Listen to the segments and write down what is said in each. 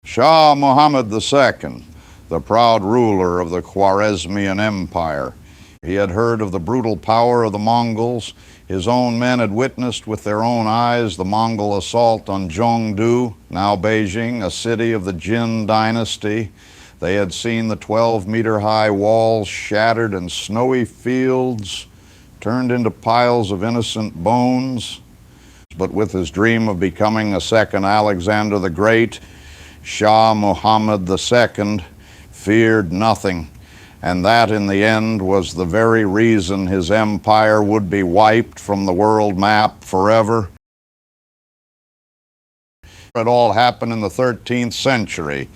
Shah Muhammad II, the proud ruler of the Khwarezmian Empire. He had heard of the brutal power of the Mongols. His own men had witnessed with their own eyes the Mongol assault on Zhongdu, now Beijing, a city of the Jin dynasty. They had seen the 12-meter-high walls shattered and snowy fields turned into piles of innocent bones. But with his dream of becoming a second Alexander the Great, Shah Muhammad II feared nothing, and that in the end was the very reason his empire would be wiped from the world map forever. It all happened in the 13th century.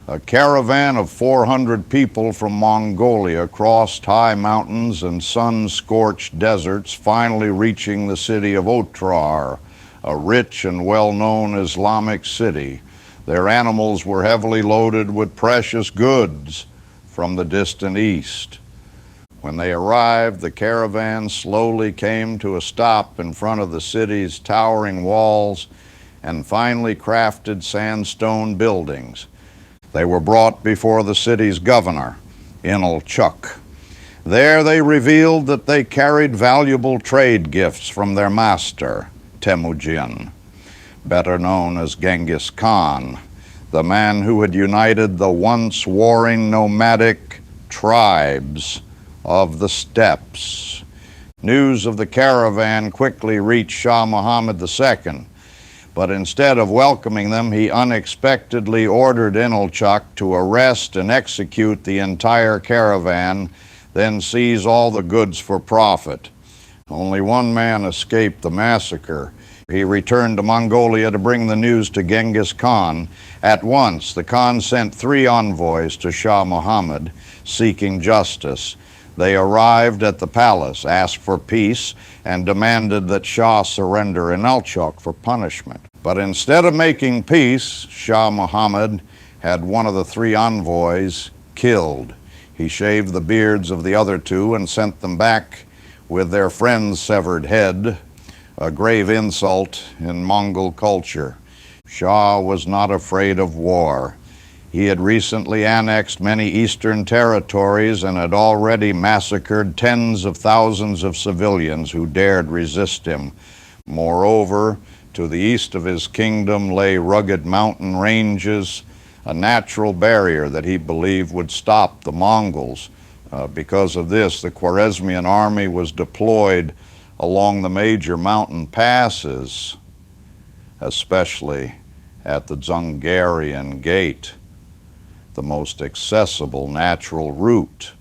A caravan of 400 people from Mongolia crossed high mountains and sun-scorched deserts, finally reaching the city of Otrar, a rich and well-known Islamic city. Their animals were heavily loaded with precious goods from the distant east. When they arrived, the caravan slowly came to a stop in front of the city's towering walls and finely crafted sandstone buildings. They were brought before the city's governor, Inalchuk. There they revealed that they carried valuable trade gifts from their master, Temujin, better known as Genghis Khan, the man who had united the once warring nomadic tribes of the steppes. News of the caravan quickly reached Shah Muhammad II, but instead of welcoming them, he unexpectedly ordered Inalchuk to arrest and execute the entire caravan, then seize all the goods for profit. Only one man escaped the massacre. He returned to Mongolia to bring the news to Genghis Khan. At once, the Khan sent 3 envoys to Shah Muhammad seeking justice. They arrived at the palace, asked for peace, and demanded that Shah surrender Inalchuk for punishment. But instead of making peace, Shah Muhammad had one of the 3 envoys killed. He shaved the beards of the other 2 and sent them back with their friend's severed head, a grave insult in Mongol culture. Shah was not afraid of war. He had recently annexed many eastern territories and had already massacred tens of thousands of civilians who dared resist him. Moreover, to the east of his kingdom lay rugged mountain ranges, a natural barrier that he believed would stop the Mongols. Because of this, the Khwarezmian army was deployed along the major mountain passes, especially at the Dzungarian Gate, the most accessible natural route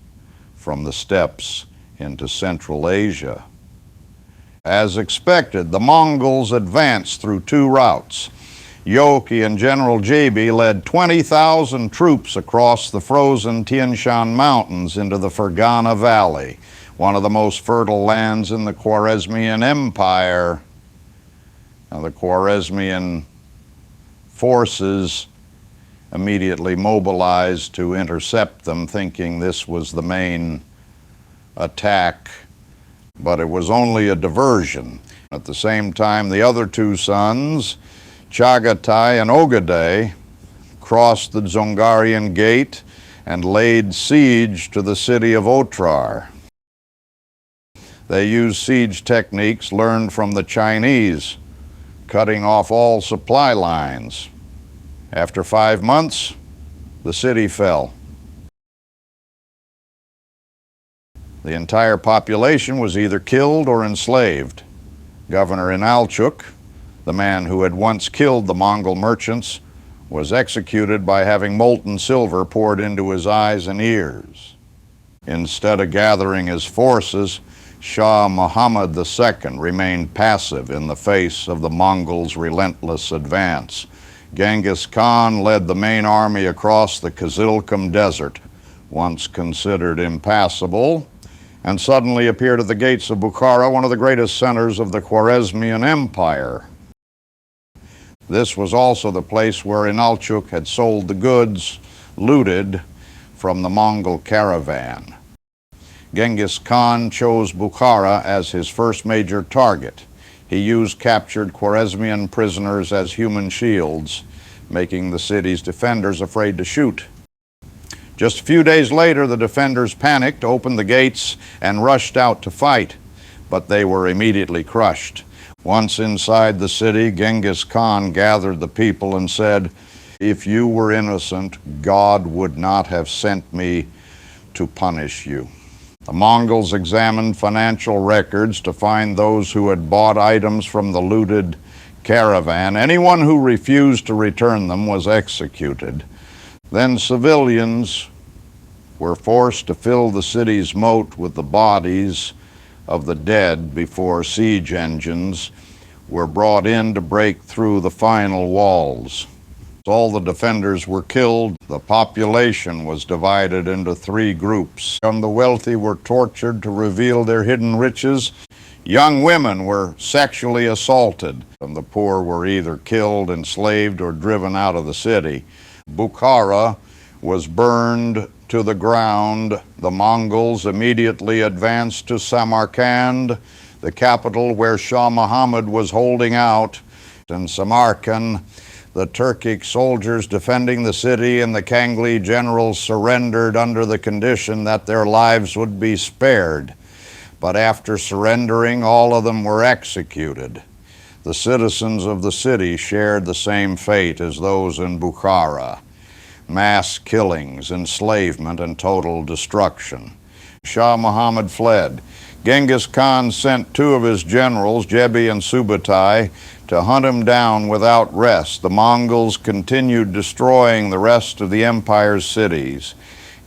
from the steppes into Central Asia. As expected, the Mongols advanced through 2 routes. Yoki and General Jabi led 20,000 troops across the frozen Tian Shan Mountains into the Fergana Valley, one of the most fertile lands in the Khwarezmian Empire. Now, the Khwarezmian forces immediately mobilized to intercept them, thinking this was the main attack, but it was only a diversion. At the same time, the other 2 sons, Chagatai and Ogaday, crossed the Dzungarian Gate and laid siege to the city of Otrar. They used siege techniques learned from the Chinese, cutting off all supply lines. After 5 months, the city fell. The entire population was either killed or enslaved. Governor Inalchuk, the man who had once killed the Mongol merchants, was executed by having molten silver poured into his eyes and ears. Instead of gathering his forces, Shah Muhammad II remained passive in the face of the Mongols' relentless advance. Genghis Khan led the main army across the Kizilkum Desert, once considered impassable, and suddenly appeared at the gates of Bukhara, one of the greatest centers of the Khwarezmian Empire. This was also the place where Inalchuk had sold the goods looted from the Mongol caravan. Genghis Khan chose Bukhara as his first major target. He used captured Khwarezmian prisoners as human shields, making the city's defenders afraid to shoot. Just a few days later, the defenders panicked, opened the gates, and rushed out to fight, but they were immediately crushed. Once inside the city, Genghis Khan gathered the people and said, "If you were innocent, God would not have sent me to punish you." The Mongols examined financial records to find those who had bought items from the looted caravan. Anyone who refused to return them was executed. Then civilians were forced to fill the city's moat with the bodies of the dead before siege engines were brought in to break through the final walls. All the defenders were killed. The population was divided into three groups. The wealthy were tortured to reveal their hidden riches. Young women were sexually assaulted, and the poor were either killed, enslaved, or driven out of the city. Bukhara was burned to the ground. The Mongols immediately advanced to Samarkand, the capital where Shah Muhammad was holding out. In Samarkand, the Turkic soldiers defending the city and the Kangli generals surrendered under the condition that their lives would be spared. But after surrendering, all of them were executed. The citizens of the city shared the same fate as those in Bukhara: mass killings, enslavement, and total destruction. Shah Muhammad fled. Genghis Khan sent two of his generals, Jebi and Subutai, to hunt him down without rest. The Mongols continued destroying the rest of the empire's cities.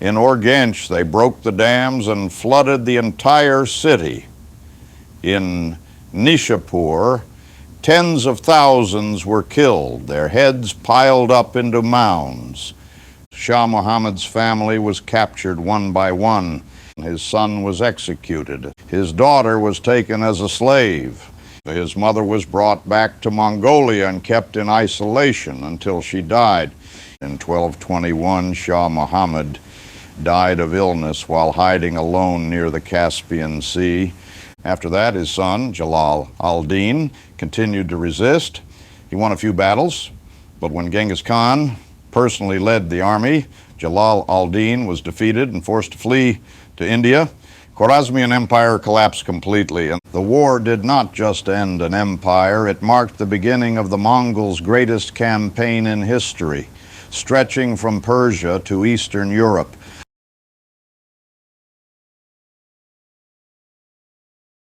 In Urgench, they broke the dams and flooded the entire city. In Nishapur, tens of thousands were killed, their heads piled up into mounds. Shah Muhammad's family was captured one by one. His son was executed. His daughter was taken as a slave. His mother was brought back to Mongolia and kept in isolation until she died. In 1221, Shah Muhammad died of illness while hiding alone near the Caspian Sea. After that, his son, Jalal al-Din, continued to resist. He won a few battles, but when Genghis Khan personally led the army, Jalal al-Din was defeated and forced to flee to India. KHWAREZMIAN Empire collapsed completely, and the war did not just end an empire, it marked the beginning of the Mongols' greatest campaign in history, stretching from Persia to Eastern Europe.